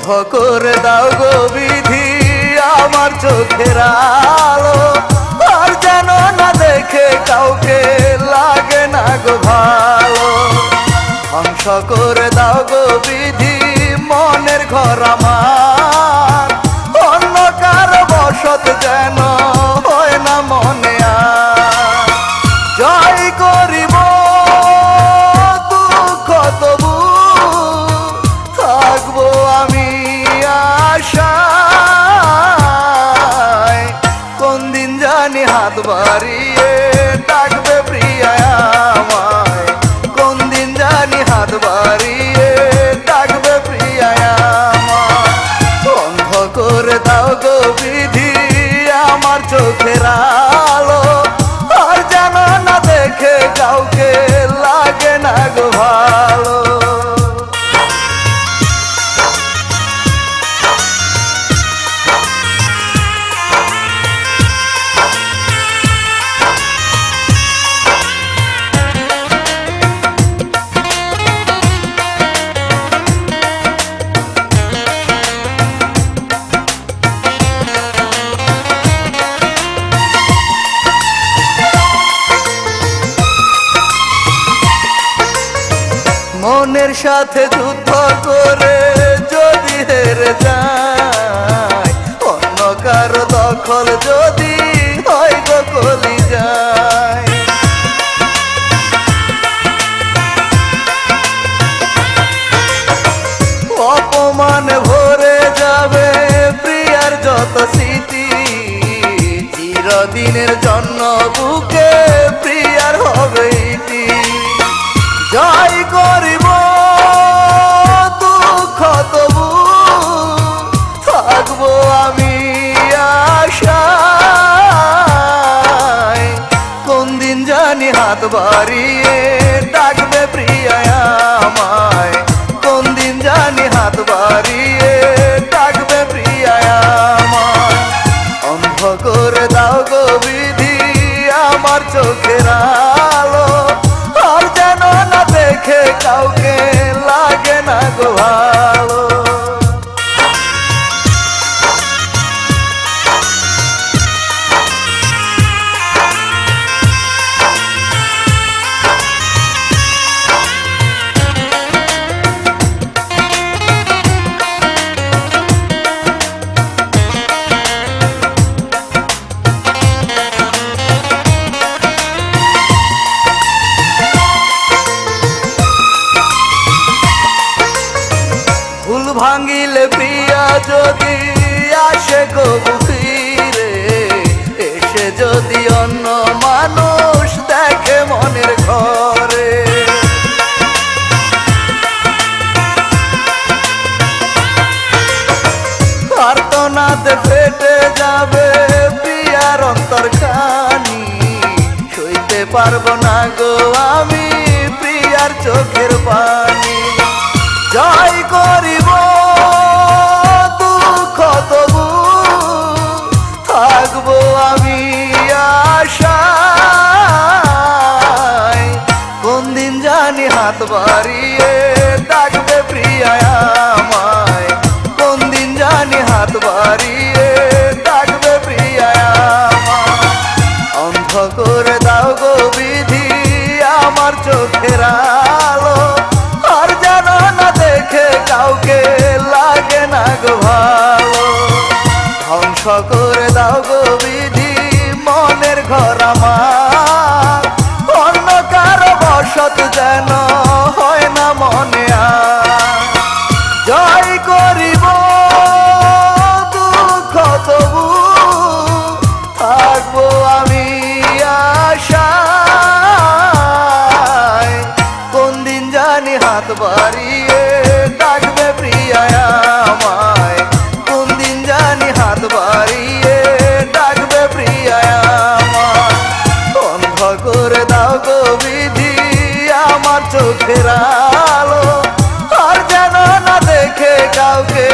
বন্ধ করে দাও গো বিধি আমার চোখের আলো, আর যেন না দেখে কাউকে লাগে না গো ভালো। ধ্বংস করে দাও গো বিধি মনের ঘর আমার, অন্য কারো বসত যেন হয় না মনে আর। জয় করিব দুঃখ তবু থাকবো আমি আশায়, কোন দিন জানি হাত বাড়িয়ে ডাকবে প্রিয়া আমায়, কোন দিন জানি হাত বাড়িয়ে ডাকবে প্রিয়া আমায়। বন্ধ করে দাও গো বিধি আমার চোখের আলো, আর যেন না দেখে কাউকে লাগে না গো ভালো। মনের সাথে যুদ্ধ করে যদি হেরে যায়, অন্য কারো দখল যদি হয় গো কলি যায়। অপমানে ভরে যাবে প্রিয়ার যত স্মৃতি, চিরদিনের জন্য বুকে প্রিয়ার হবে ইতি। জয় করিব দুঃখ তবু থাকবো আমি আশায়, কোন দিন জানি হাত বাড়িয়ে ডাকবে প্রিয়া আমায়, কোন দিন জানি হাত বাড়িয়ে ডাকবে প্রিয়া আমায়। অন্ধ করে দাও গো বিধি আমার চোখের আলো, আর যেন না দেখে কাউকে লাগে না গো ভালো। ভুল ভাঙিলে প্রিয়া যদি আসে গো ফিরে, এসে যদি অন্য মানুষ দেখে মনের ঘরে, আর্তনাদে ফেটে যাবে প্রিয়ার অন্তর খানি, সইতে পারবো না গো আমি প্রিয়ার চোখের পানি। জয় করিব দুঃখ তবু থাকবো আমি আশায়, কোন দিন জানি হাত বাড়িয়ে ডাকবে প্রিয়া আমায়, কোন দিন জানি হাত বাড়িয়ে ডাকবে প্রিয়া আমায়। অন্ধ করে দাও গো বিধি আমার চোখের আলো, আর যেন না দেখে কাউকে লাগে না গো ভালো। ধ্বংস করে দাও গো বিধি মনের ঘর আমার, অন্য কারো বসত যেন হয় না মনে আর। জয় করিব দুঃখ তবু থাকবো আমি আশায়, কোন দিন জানি হাত বাড়িয়ে ডাকবে প্রিয়া আমায়, কোন দিন জানি হাত বাড়িয়ে ডাকবে প্রিয়া আমায়। বন্ধ করে দাও গো বিধি আমার চোখের আলো, আর যেন না দেখে কাউকে